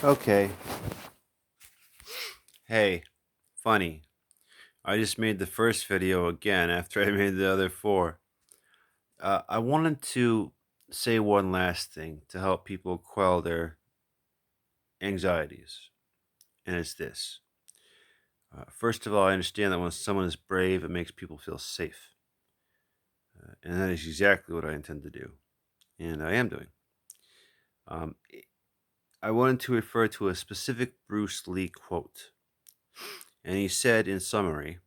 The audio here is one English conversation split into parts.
Okay. Hey, funny. I just made the first video again after I made the other four. I wanted to say one last thing to help people quell their anxieties, and it's this. First of all, I understand that when someone is brave, it makes people feel safe. And that is exactly what I intend to do, and I am doing. Um, I wanted to refer to a specific Bruce Lee quote. And he said, in summary,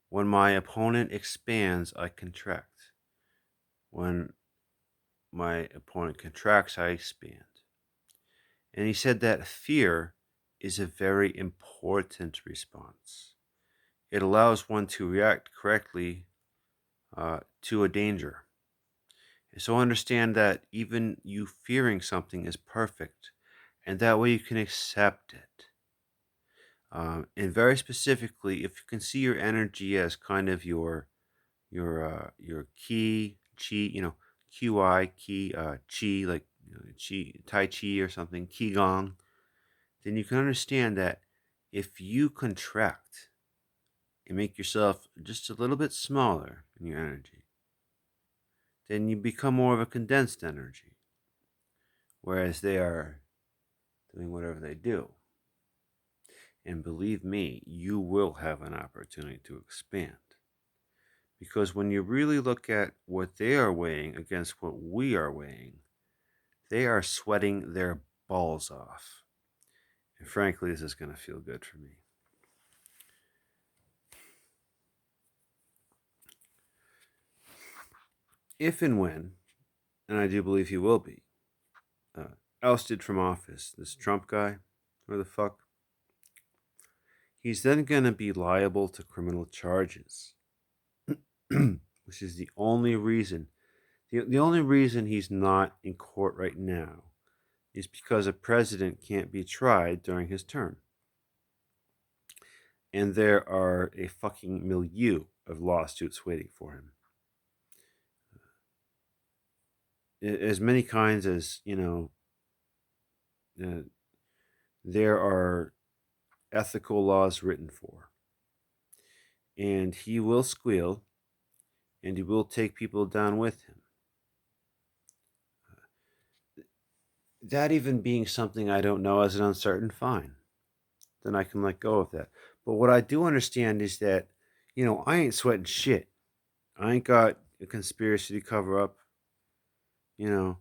when my opponent expands, I contract. When my opponent contracts, I expand. And he said that fear is a very important response. It allows one to react correctly to a danger. So understand that even you fearing something is perfect, and that way you can accept it. And very specifically, if you can see your energy as kind of your key chi, qi key chi, like chi tai chi or something, qigong, then you can understand that if you contract and make yourself just a little bit smaller in your energy, then you become more of a condensed energy, whereas they are doing whatever they do. And believe me, you will have an opportunity to expand. Because when you really look at what they are weighing against what we are weighing, they are sweating their balls off. And frankly, this is going to feel good for me. If and when, and I do believe he will be, ousted from office, this Trump guy, where the fuck, he's then going to be liable to criminal charges, which is the only reason he's not in court right now is because a president can't be tried during his term. And there are a fucking milieu of lawsuits waiting for him. As many kinds as, uh, there are ethical laws written for. And he will squeal and he will take people down with him. That even being something I don't know as an uncertain, fine. Then I can let go of that. But what I do understand is that, I ain't sweating shit. I ain't got a conspiracy to cover up. You know,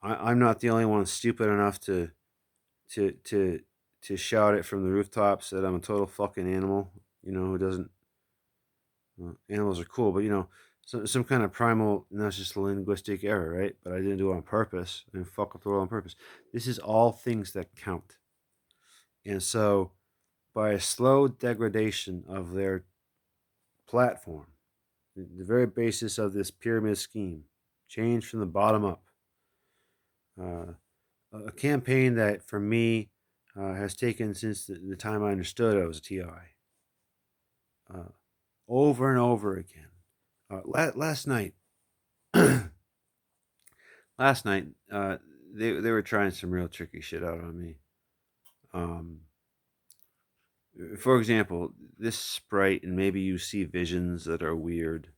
I'm not the only one stupid enough to to to shout it from the rooftops that I'm a total fucking animal. Who doesn't. Animals are cool, but some kind of primal narcissistic linguistic error, right? But I didn't do it on purpose. I didn't fuck up the world on purpose. This is all things that count, and so by a slow degradation of their platform, the very basis of this pyramid scheme, change from the bottom up. Uh, a campaign that for me has taken since the time I understood I was a TI, over and over again. Last night, last night, they were trying some real tricky shit out on me. Um, for example, this sprite, and maybe you see visions that are weird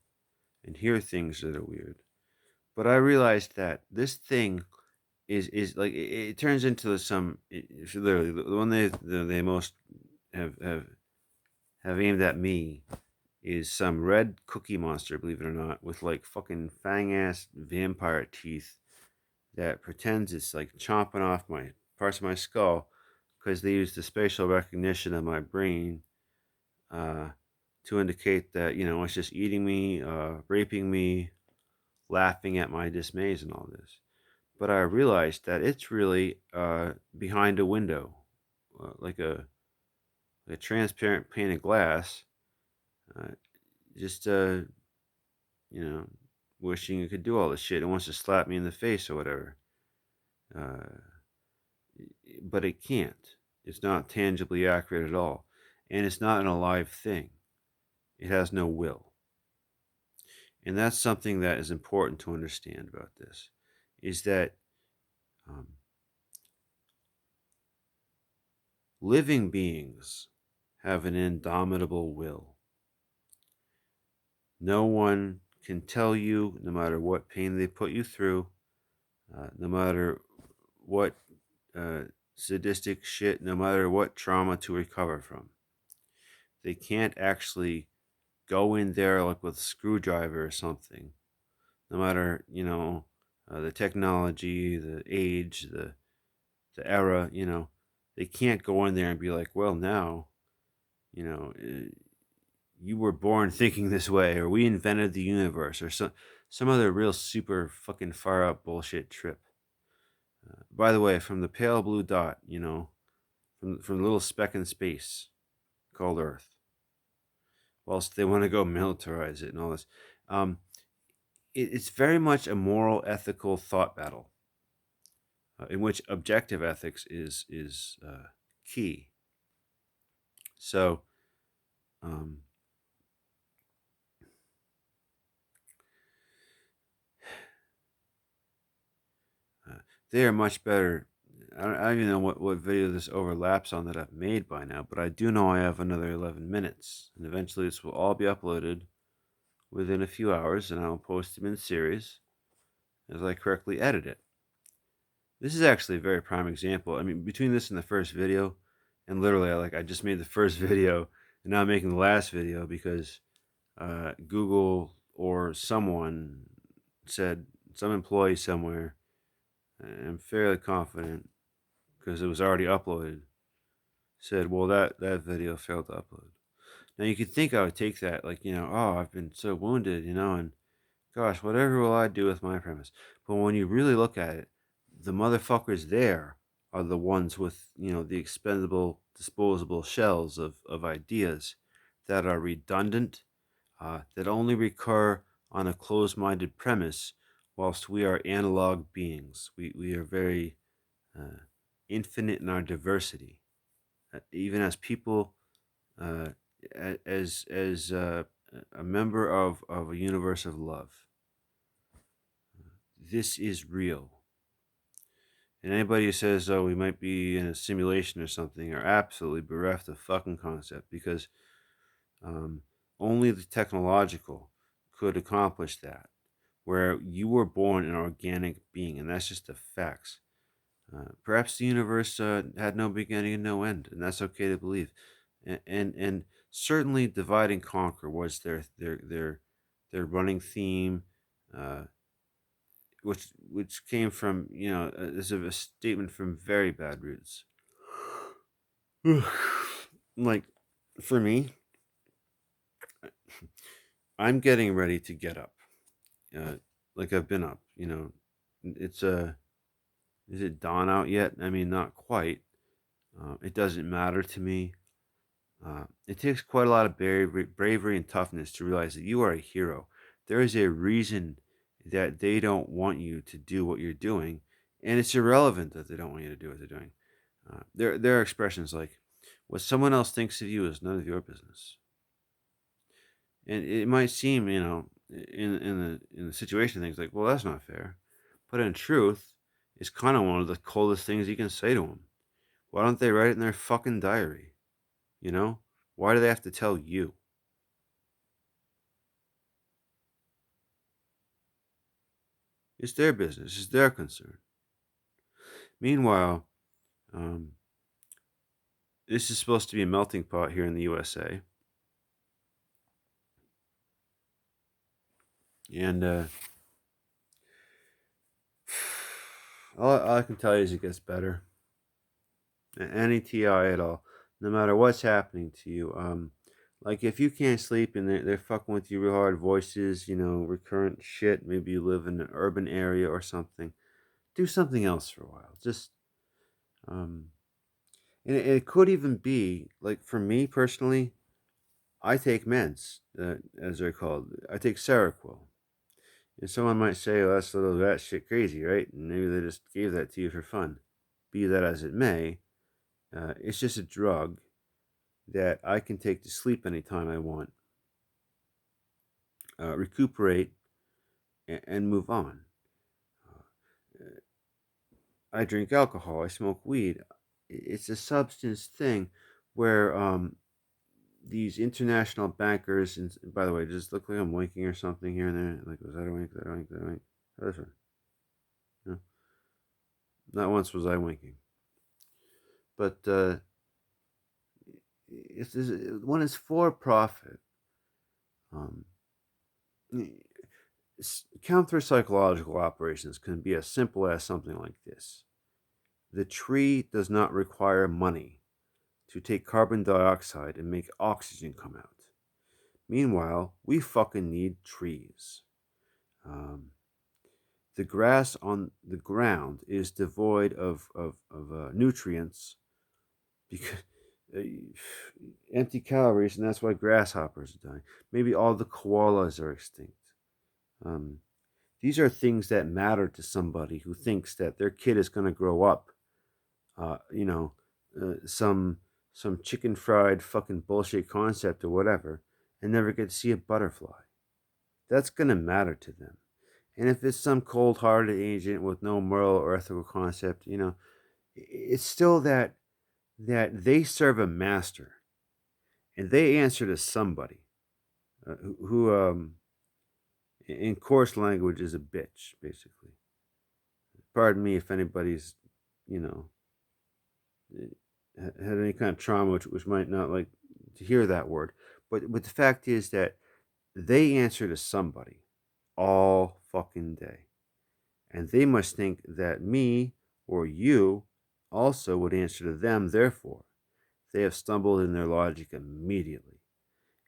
and hear things that are weird. But I realized that this thing is like it turns into it's literally the one they most have aimed at me is some red cookie monster, believe it or not, with like fucking fang ass vampire teeth that pretends it's like chomping off my parts of my skull because they use the spatial recognition of my brain uh, to indicate that it's just eating me, raping me, laughing at my dismays and all this. But I realized that it's really behind a window, like a transparent pane of glass, uh, just you know, wishing it could do all this shit. It wants to slap me in the face or whatever. Uh, but it can't. It's not tangibly accurate at all. And it's not an alive thing. It has no will. And that's something that is important to understand about this is that um, living beings have an indomitable will. No one can tell you, no matter what pain they put you through, no matter what uh, sadistic shit, no matter what trauma to recover from. They can't actually go in there like with a screwdriver or something. No matter, the technology, the age, the era, they can't go in there and be like, well, now, you know, uh, you were born thinking this way, or we invented the universe, or some other real super fucking far out bullshit trip. By the way, from the pale blue dot, from the little speck in space called Earth, whilst they want to go militarize it and all this, um, it's very much a moral, ethical thought battle, in which objective ethics is key. So, um, uh, they are much better. I don't even know what video this overlaps on that I've made by now, but I do know I have another 11 minutes, and eventually this will all be uploaded within a few hours, and I'll post them in series as I correctly edit it. This is actually a very prime example. I mean, between this and the first video, and literally, I just made the first video, and now I'm making the last video because Google or someone said, some employee somewhere, I'm fairly confident because it was already uploaded, said, well, that video failed to upload. Now, you could think I would take that like, oh, I've been so wounded, and gosh, whatever will I do with my premise? But when you really look at it, the motherfuckers there are the ones with, the expendable, disposable shells of ideas that are redundant, that only recur on a closed minded premise, whilst we are analog beings. We are very uh, infinite in our diversity. Even as people, uh, as a member of a universe of love. This is real. And anybody who says, oh, we might be in a simulation or something are absolutely bereft of fucking concept, because um, only the technological could accomplish that, where you were born an organic being, and that's just the facts. Perhaps the universe had no beginning and no end, and that's okay to believe. And certainly divide and conquer was their running theme. Uh, which came from, this is a statement from very bad roots. Like, for me, I'm getting ready to get up. Uh, like I've been up. It's is it dawn out yet? I mean, not quite. It doesn't matter to me. It takes quite a lot of bravery and toughness to realize that you are a hero. There is a reason that they don't want you to do what you're doing, and it's irrelevant that they don't want you to do what they're doing. There are expressions like, "What someone else thinks of you is none of your business," and it might seem, in the situation, things like, "Well, that's not fair," but in truth, it's kind of one of the coldest things you can say to them. Why don't they write it in their fucking diary? You know? Why do they have to tell you? It's their business. It's their concern. Meanwhile, um, this is supposed to be a melting pot here in the USA. And all I can tell you is it gets better. Any TI at all. No matter what's happening to you. Like if you can't sleep and they're fucking with you real hard, voices, recurrent shit, maybe you live in an urban area or something, do something else for a while. Just, um, and it could even be, like for me personally, I take meds, as they're called. I take Seroquel. And someone might say, well, that's a little that shit crazy, right? And maybe they just gave that to you for fun. Be that as it may, it's just a drug that I can take to sleep anytime I want, recuperate, and move on. I drink alcohol. I smoke weed. it's a substance thing where these international bankers, and by the way, does it look like I'm winking or something here and there? Like, was that a wink? That a wink? That a wink? Oh, this one. No, not once was I winking. But when it's for profit, um, counter psychological operations can be as simple as something like this: the tree does not require money to take carbon dioxide and make oxygen come out. Meanwhile, we fucking need trees. Um, the grass on the ground is devoid of nutrients because uh, empty calories, and that's why grasshoppers are dying. Maybe all the koalas are extinct. Um, these are things that matter to somebody who thinks that their kid is going to grow up, uh, you know, some chicken fried fucking bullshit concept or whatever, and never get to see a butterfly. That's going to matter to them. And if it's some cold hearted agent with no moral or ethical concept, it's still that they serve a master and they answer to somebody who in coarse language is a bitch, basically. Pardon me if anybody's, you know, had any kind of trauma which might not like to hear that word. But the fact is that they answer to somebody all fucking day. And they must think that me or you also would answer to them, therefore. They have stumbled in their logic immediately.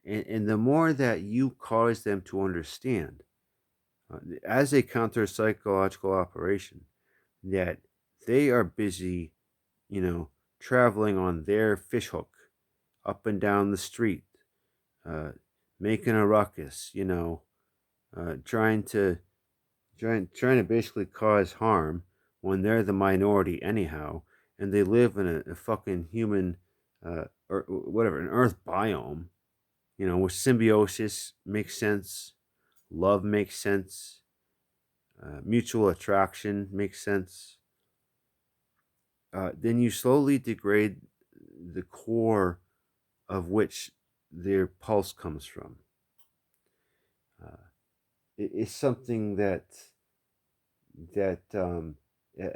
And the more that you cause them to understand, as a counter psychological operation, that they are busy, you know, traveling on their fishhook up and down the street, uh, making a ruckus, trying to trying to basically cause harm when they're the minority anyhow, and they live in a fucking human or whatever an Earth biome, where symbiosis makes sense, love makes sense, mutual attraction makes sense. Then you slowly degrade the core of which their pulse comes from. Uh, it's something that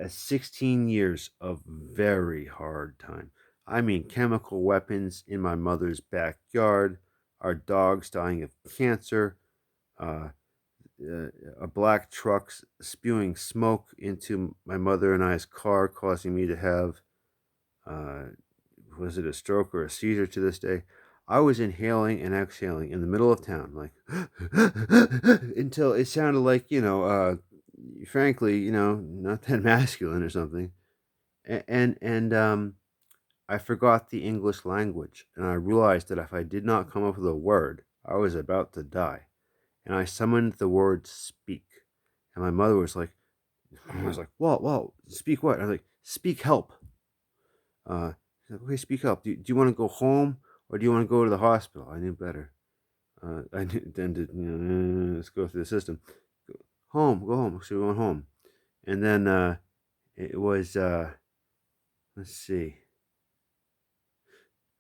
16 years of very hard time. I mean, chemical weapons in my mother's backyard, our dogs dying of cancer, uh, a black truck spewing smoke into my mother and I's car, causing me to have, uh, was it a stroke or a seizure to this day? I was inhaling and exhaling in the middle of town, like, until it sounded like, frankly, not that masculine or something. And I forgot the English language, and I realized that if I did not come up with a word, I was about to die. And I summoned the word "speak," and my mother was like, "Whoa, speak what?" I was like, "Speak help." She's like, "Okay, speak help. Do you want to go home or do you want to go to the hospital?" I knew better. I knew then to let's go through the system. Go home. So we went home, and then it was let's see.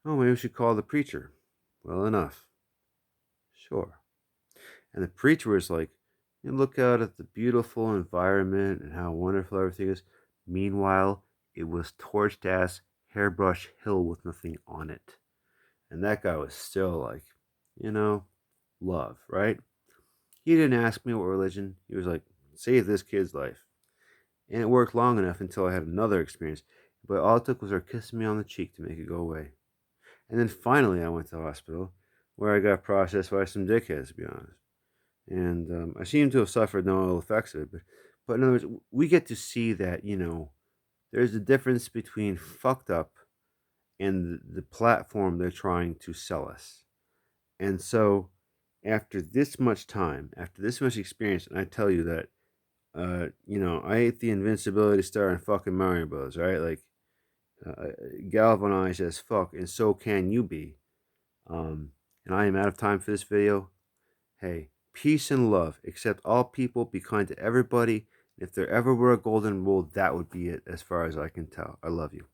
Oh, maybe we should call the preacher. Well, enough. Sure. And the preacher was like, "You look out at the beautiful environment and how wonderful everything is." Meanwhile, it was torched ass hairbrush hill with nothing on it. And that guy was still like, you know, love, right? He didn't ask me what religion. He was like, save this kid's life. And it worked long enough until I had another experience. But all it took was her kissing me on the cheek to make it go away. And then finally, I went to the hospital where I got processed by some dickheads, to be honest. And I seem to have suffered no ill effects of it. But in other words, we get to see that, there's a difference between fucked up and the platform they're trying to sell us. And so, after this much time, after this much experience, and I tell you that, I ate the invincibility star in fucking Mario Bros. Right? Like, uh, galvanized as fuck, and so can you be. And I am out of time for this video. Hey, peace and love. Accept all people. Be kind to everybody. If there ever were a golden rule, that would be it, as far as I can tell. I love you.